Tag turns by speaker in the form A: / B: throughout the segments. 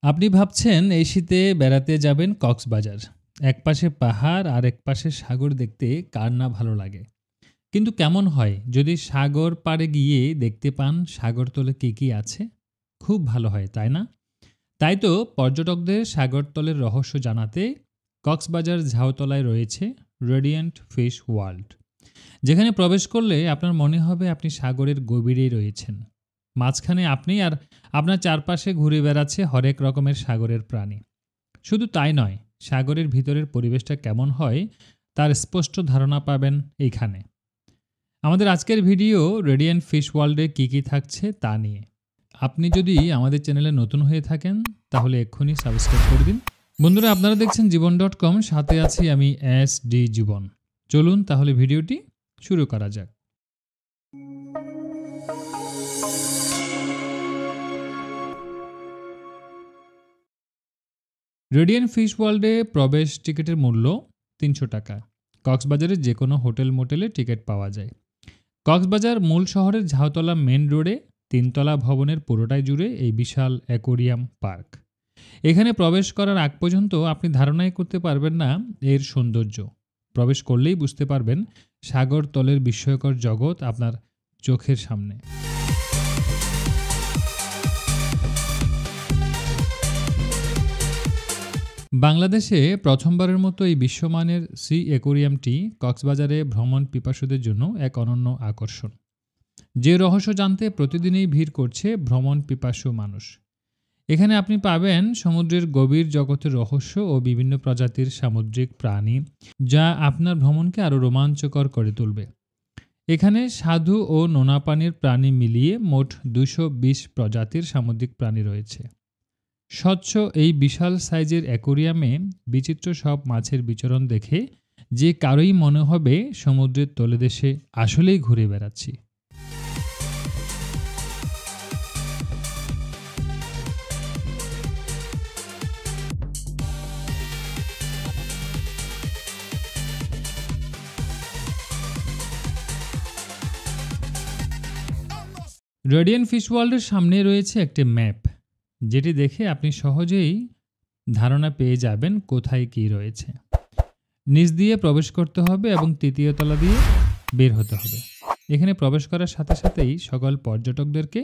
A: আপনি ভাবছেন এই শীতে বেড়াতে যাবেন কক্সবাজার। একপাশে পাহাড় আর একপাশে সাগর দেখতে কার না ভালো লাগে। কিন্তু কেমন হয় যদি সাগর পাড়ে গিয়ে দেখতে পান সাগরতলে কী কী আছে? খুব ভালো হয়, তাই না? তাই তো পর্যটকদের সাগরতলের রহস্য জানাতে কক্সবাজার ঝাউতলায় রয়েছে রেডিয়েন্ট ফিশ ওয়ার্ল্ড, যেখানে প্রবেশ করলে আপনার মনে হবে আপনি সাগরের গভীরেই রয়েছেন। মাঝখানে আপনি আর আপনার চারপাশে ঘুরে বেড়াচ্ছে হরেক রকমের সাগরের প্রাণী। শুধু তাই নয়, সাগরের ভিতরের পরিবেশটা কেমন হয় তার স্পষ্ট ধারণা পাবেন এইখানে। আমাদের আজকের ভিডিও রেডিয়েন্ট ফিশ ওয়ার্ল্ডে কী কী থাকছে তা নিয়ে। আপনি যদি আমাদের চ্যানেলে নতুন হয়ে থাকেন তাহলে এক্ষুনি সাবস্ক্রাইব করে দিন। বন্ধুরা, আপনারা দেখছেন জীবন.com, সাথে আছি আমি SD জীবন। চলুন তাহলে ভিডিওটি শুরু করা যাক। রেডিয়েন্ট ফিশ ওয়ার্ল্ডে প্রবেশ টিকিটের মূল্য ৩০০ টাকা। কক্সবাজারের যে কোনো হোটেল মোটেলে টিকিট পাওয়া যায়। কক্সবাজার মূল শহরের ঝাউতলা মেন রোডে ৩তলা ভবনের পুরোটাই জুড়ে এই বিশাল অ্যাকোরিয়াম পার্ক। এখানে প্রবেশ করার আগ পর্যন্ত আপনি ধারণাই করতে পারবেন না এর সৌন্দর্য। প্রবেশ করলেই বুঝতে পারবেন সাগর তলের বিস্ময়কর জগৎ আপনার চোখের সামনে। বাংলাদেশে প্রথমবারের মতো এই বিশ্বমানের সি অ্যাকোরিয়ামটি কক্সবাজারে ভ্রমণ পিপাসুদের জন্য এক অনন্য আকর্ষণ। যে রহস্য জানতে প্রতিদিনই ভিড় করছে ভ্রমণ পিপাসু মানুষ। এখানে আপনি পাবেন সমুদ্রের গভীর জগতের রহস্য ও বিভিন্ন প্রজাতির সামুদ্রিক প্রাণী, যা আপনার ভ্রমণকে আরও রোমাঞ্চকর করে তুলবে। এখানে সাধু ও নোনা পানির প্রাণী মিলিয়ে মোট 220 প্রজাতির সামুদ্রিক প্রাণী রয়েছে। স্বচ্ছ এই বিশাল সাইজের অ্যাকোরিয়ামে বিচিত্র সব মাছের বিচরণ দেখে যে কারোই মনে হবে সমুদ্রের তলদেশে আসলেই ঘুরে বেড়াচ্ছি। রেডিয়েন্ট ফিশ ওয়ার্ল্ডের সামনে রয়েছে একটি ম্যাপ, যেটি দেখে আপনি সহজেই ধারণা পেয়ে যাবেন কোথায় কী রয়েছে। নিচ দিয়ে প্রবেশ করতে হবে এবং তৃতীয় তলা দিয়ে বের হতে হবে। এখানে প্রবেশ করার সাথে সাথেই সকল পর্যটকদেরকে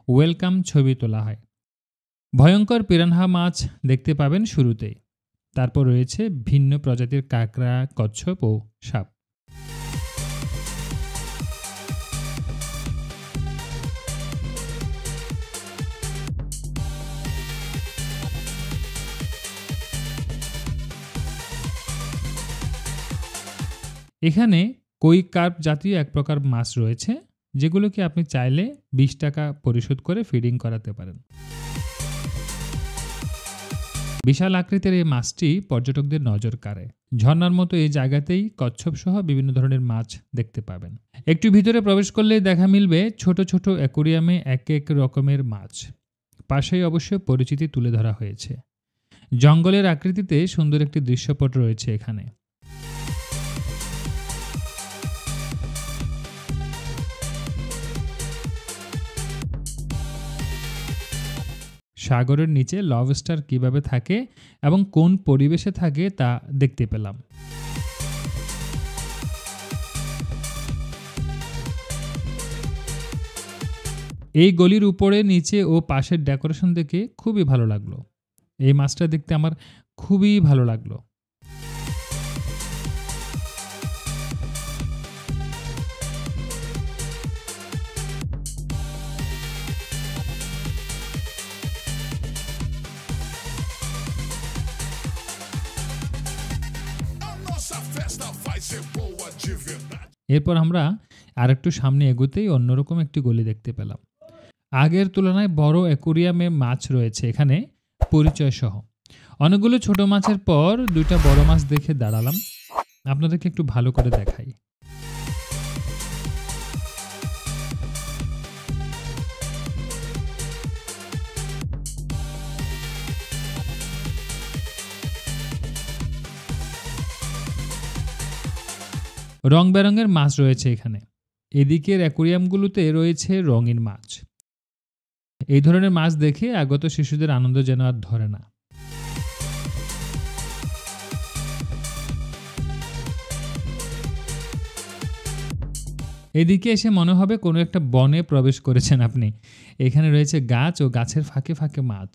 A: ওয়েলকাম ছবি তোলা হয়। ভয়ঙ্কর পিরানহা মাছ দেখতে পাবেন শুরুতেই। তারপর রয়েছে ভিন্ন প্রজাতির কাঁকড়া, কচ্ছপ ও সাপ। এখানে কই কার্প জাতীয় এক প্রকার মাছ রয়েছে, যেগুলোকে আপনি চাইলে 20 টাকা পরিশোধ করে ফিডিং করাতে পারেন। বিশাল আকৃতির এই মাছটি পর্যটকদের নজর কাড়ে। ঝর্ণার মতো এই জায়গাতেই কচ্ছপ সহ বিভিন্ন ধরনের মাছ দেখতে পাবেন। একটু ভিতরে প্রবেশ করলেই দেখা মিলবে ছোট ছোট অ্যাকোরিয়ামে এক এক রকমের মাছ। পাশেই অবশ্য পরিচিতি তুলে ধরা হয়েছে। জঙ্গলের আকৃতিতে সুন্দর একটি দৃশ্যপট রয়েছে এখানে। সাগরের নিচে লবস্টার কিভাবে থাকে এবং কোন পরিবেশে থাকে তা দেখতে পেলাম। এই গলির উপরে, নিচে ও পাশের ডেকোরেশন দেখে খুবই ভালো লাগলো। এই মাছটা দেখতে আমার খুবই ভালো লাগলো। এরপর আমরা আরেকটু সামনে এগোতেই অন্যরকম একটি গলি দেখতে পেলাম। আগের তুলনায় বড় অ্যাকোরিয়ামে মাছ রয়েছে এখানে পরিচয় সহ। অনেকগুলো ছোট মাছের পর দুইটা বড় মাছ দেখে দাঁড়ালাম। আপনাদেরকে একটু ভালো করে দেখাই। রং বেরঙের মাছ রয়েছে এখানে। এদিকের অ্যাকোরিয়ামগুলোতে রয়েছে রঙিন মাছ। এই ধরনের মাছ দেখে আগত শিশুদের আনন্দ যেন আর ধরে না। এদিকে এসে মনে হবে কোনো একটা বনে প্রবেশ করেছেন আপনি। এখানে রয়েছে গাছ ও গাছের ফাঁকে ফাঁকে মাছ।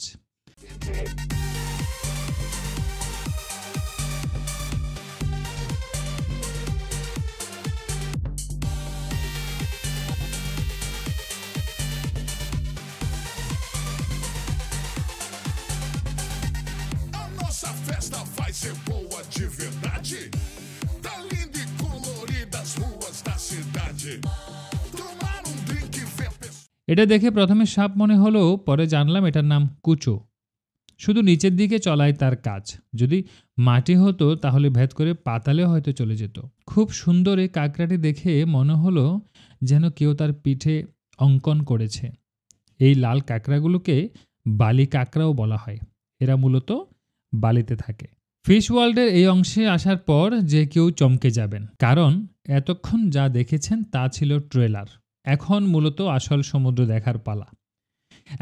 B: Nossa festa vai ser boa de verdade. Tá linda e colorida as ruas da cidade. Tomar drink e ver pessoas.
A: এটা দেখে প্রথমে সাপ মনে হলো, পরে জানলাম এটার নাম কুচো। শুধু নিচের দিকে চলাই তার কাজ। যদি মাটি হতো তাহলে ভেদ করে পাতালে হয়তো চলে যেত। খুব সুন্দর এই কাঁকড়াটি দেখে মনে হলো যেন কেউ তার পিঠে অঙ্কন করেছে। এই লাল কাঁকড়াগুলোকে বালি কাঁকড়াও বলা হয়। এরা মূলত বালিতে থাকে। ফিশ ওয়ার্ল্ডের এই অংশে আসার পর যে কেউ চমকে যাবেন, কারণ এতক্ষণ যা দেখেছেন তা ছিল ট্রেলার। এখন মূলত আসল সমুদ্র দেখার পালা।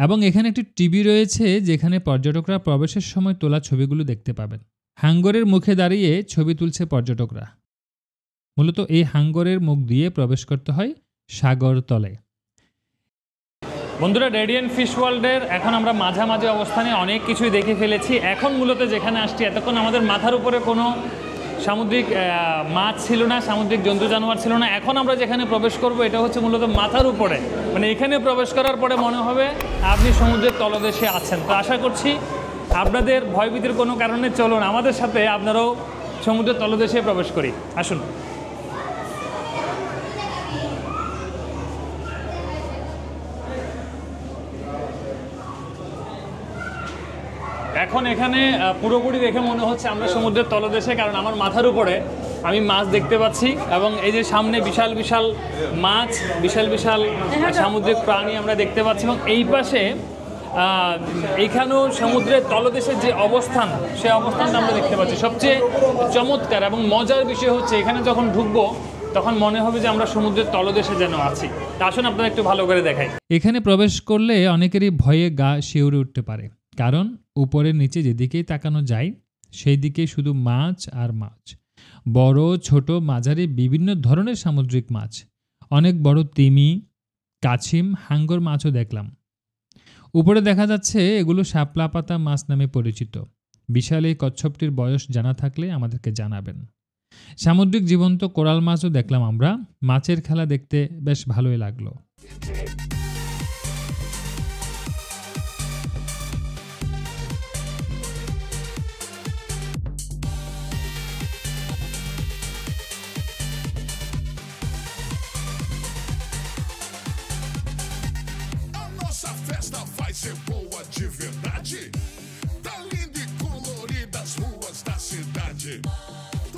A: এবং এখানে একটি টিভি রয়েছে যেখানে পর্যটকরা প্রবেশের সময় তোলা ছবিগুলো দেখতে পাবেন। হাঙ্গরের মুখে দাঁড়িয়ে ছবি তুলছে পর্যটকরা। মূলত এই হাঙ্গরের মুখ দিয়ে প্রবেশ করতে হয় সাগর তলে। বন্ধুরা, রেডিয়েন্ট ফিশ ওয়ার্ল্ডের এখন আমরা মাঝামাঝি অবস্থানে অনেক কিছুই দেখে ফেলেছি। এখন মূলত যেখানে আসছি, এতক্ষণ আমাদের মাথার উপরে কোনো সামুদ্রিক মাছ ছিল না, সামুদ্রিক জন্তু জানোয়ার ছিল না। এখন আমরা যেখানে প্রবেশ করব এটা হচ্ছে মূলত মাথার উপরে। মানে এখানে প্রবেশ করার পরে মনে হবে আপনি সমুদ্রের তলদেশে আছেন। তো আশা করছি আপনাদের ভয়ভীতির কোনো কারণে চলুন আমাদের সাথে আপনারাও সমুদ্রের তলদেশে প্রবেশ করি। আসুন। এখন এখানে পুরোপুরি দেখে মনে হচ্ছে আমরা সমুদ্রের তলদেশে, কারণ আমার মাথার উপরে আমি মাছ দেখতে পাচ্ছি এবং এই যে সামনে বিশাল বিশাল মাছ, বিশাল বিশাল সামুদ্রিক প্রাণী আমরা দেখতে পাচ্ছি। এবং এই পাশে এইখানেও সমুদ্রের তলদেশের যে অবস্থান, সেই অবস্থানটা আমরা দেখতে পাচ্ছি। সবচেয়ে চমৎকার এবং মজার বিষয় হচ্ছে এখানে যখন ঢুকবো তখন মনে হবে যে আমরা সমুদ্রের তলদেশে যেন আছি। তা আসুন আপনারা একটু ভালো করে দেখাই। এখানে প্রবেশ করলে অনেকেরই ভয়ে গা শিউরে উঠতে পারে, কারণ উপরে নিচে যেদিকেই তাকানো যায় সেই দিকে শুধু মাছ আর মাছ। বড় ছোট মাঝারি বিভিন্ন ধরনের সামুদ্রিক মাছ, অনেক বড় তিমি, কাছিম, হাঙ্গর মাছও দেখলাম। উপরে দেখা যাচ্ছে এগুলো শাপলা পাতা মাছ নামে পরিচিত। বিশাল এই কচ্ছপটির বয়স জানা থাকলে আমাদেরকে জানাবেন। সামুদ্রিক জীবন্ত কোরাল মাছও দেখলাম আমরা। মাছের খেলা দেখতে বেশ ভালোই লাগলো।
B: Nossa festa vai ser boa de verdade. Tá linda e colorida as ruas da cidade.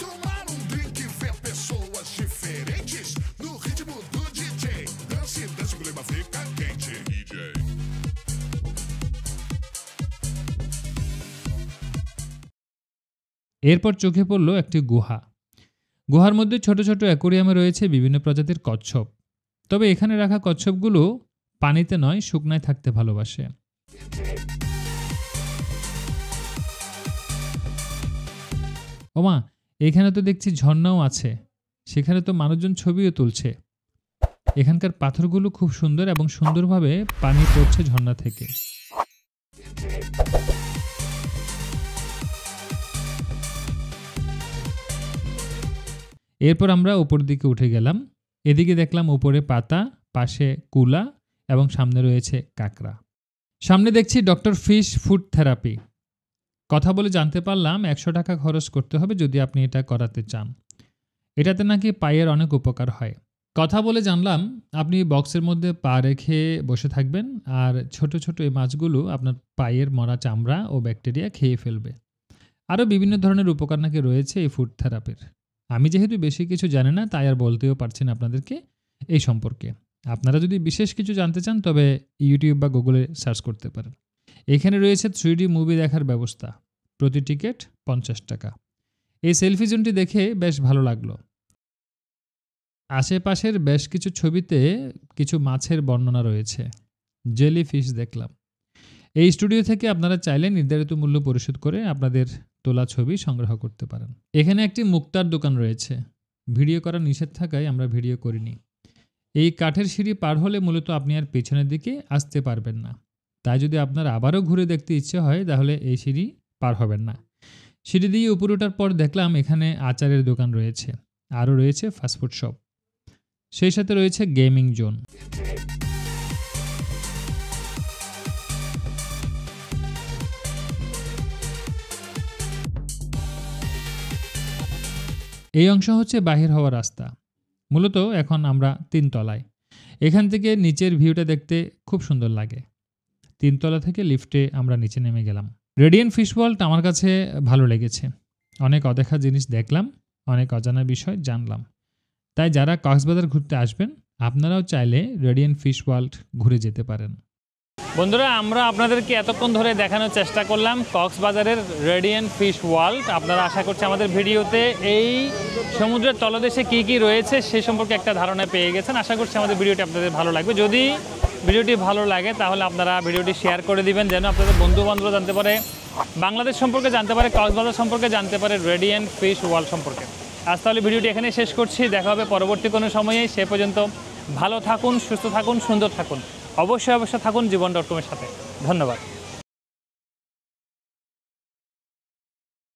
B: Tomar drink e ver pessoas diferentes no ritmo do DJ. Dance, dance, o clima fica quente. DJ.
A: এরপর চোখে পড়ল একটি গুহা। গুহার মধ্যে ছোট ছোট অ্যাকোরিয়ামে রয়েছে বিভিন্ন প্রজাতির কচ্ছপ। তবে এখানে রাখা কচ্ছপগুলো পানিতে নয়, শুকনায় থাকতে ভালোবাসে। ওমা, এখানে তো দেখছি ঝর্ণাও আছে। সেখানে তো মানুষজন ছবিও তুলছে। এখানকার পাথরগুলো খুব সুন্দর এবং সুন্দরভাবে পানি পড়ছে ঝর্ণা থেকে। এরপর আমরা উপর দিকে উঠে গেলাম। এদিকে দেখলাম উপরে পাতা, পাশে কুলা এবং সামনে রয়েছে কাঁকড়া। সামনে দেখছি ডক্টর ফিশ ফুড থেরাপি। কথা বলে জানতে পারলাম 100 টাকা খরচ করতে হবে যদি আপনি এটা করাতে চান। এটাতে নাকি পায়ের অনেক উপকার হয়। কথা বলে জানলাম আপনি বক্সের মধ্যে পা রেখে বসে থাকবেন আর ছোট ছোট এই মাছগুলো আপনার পায়ের মরা চামড়া ও ব্যাকটেরিয়া খেয়ে ফেলবে। আরও বিভিন্ন ধরনের উপকার নাকি রয়েছে এই ফুড থেরাপির। আমি যেহেতু বেশি কিছু জানি না তাই আর বলতেও পারছি না আপনাদেরকে এই সম্পর্কে। আপনারা যদি বিশেষ কিছু জানতে চান তবে ইউটিউব বা গুগলে সার্চ করতে পারেন। এখানে রয়েছে 3D মুভি দেখার ব্যবস্থা। প্রতি টিকিট 50 টাকা। এই সেলফি জোনটি দেখে বেশ ভালো লাগলো। আশেপাশের বেশ কিছু ছবিতে কিছু মাছের বর্ণনা রয়েছে। জেলি ফিশ দেখলাম। এই স্টুডিও থেকে আপনারা চাইলে নির্ধারিত মূল্য পরিশোধ করে আপনাদের তোলা ছবি সংগ্রহ করতে পারেন। এখানে একটি মুক্তার দোকান রয়েছে। ভিডিও করা নিষেধ থাকায় আমরা ভিডিও করিনি। এই কাঠের সিঁড়ি পার হলে মূলত আপনি আর পেছনের দিকে আসতে পারবেন না। তাই যদি আপনার আবারও ঘুরে দেখতে ইচ্ছে হয় তাহলে এই সিঁড়ি পার হবেন না। সিঁড়ি দিয়ে উপরে ওঠার পর দেখলাম এখানে আচারের দোকান রয়েছে, আরও রয়েছে ফাস্টফুড শপ, সেই সাথে রয়েছে গেমিং জোন। এই অংশ হচ্ছে বাহির হওয়ার রাস্তা। মূলত এখন আমরা 3 তলায়। এখান থেকে নিচের ভিউটা দেখতে খুব সুন্দর লাগে। 3 তলা থেকে লিফটে আমরা নিচে নেমে গেলাম। রেডিয়েন্ট ফিশ ওয়ার্ল্ড আমার কাছে ভালো লেগেছে। অনেক অদেখা জিনিস দেখলাম, অনেক অজানা বিষয় জানলাম। তাই যারা কক্সবাজার ঘুরতে আসবেন আপনারাও চাইলে রেডিয়েন্ট ফিশ ওয়ার্ল্ড ঘুরে যেতে পারেন।
C: বন্ধুরা, আমরা আপনাদেরকে এতক্ষণ ধরে দেখানোর চেষ্টা করলাম কক্সবাজারের রেডিয়েন্ট ফিশ ওয়ার্ল্ড। আপনারা আশা করছি আমাদের ভিডিওতে এই সমুদ্রের তলদেশে কি কি রয়েছে সে সম্পর্কে একটা ধারণা পেয়ে গেছেন। আশা করছি আমাদের ভিডিওটি আপনাদের ভালো লাগবে। যদি ভিডিওটি ভালো লাগে তাহলে আপনারা ভিডিওটি শেয়ার করে দিবেন, যেন আপনাদের বন্ধুবান্ধবরা জানতে পারে, বাংলাদেশ সম্পর্কে জানতে পারে, কক্সবাজার সম্পর্কে জানতে পারে, রেডিয়েন্ট ফিশ ওয়ার্ল্ড সম্পর্কে। আজ তাহলে ভিডিওটি এখানে শেষ করছি। দেখা হবে পরবর্তী কোনো সময়ে। সে পর্যন্ত ভালো থাকুন, সুস্থ থাকুন, সুন্দর থাকুন। অবশ্যই থাকুন জীবন.com-এর সাথে। ধন্যবাদ।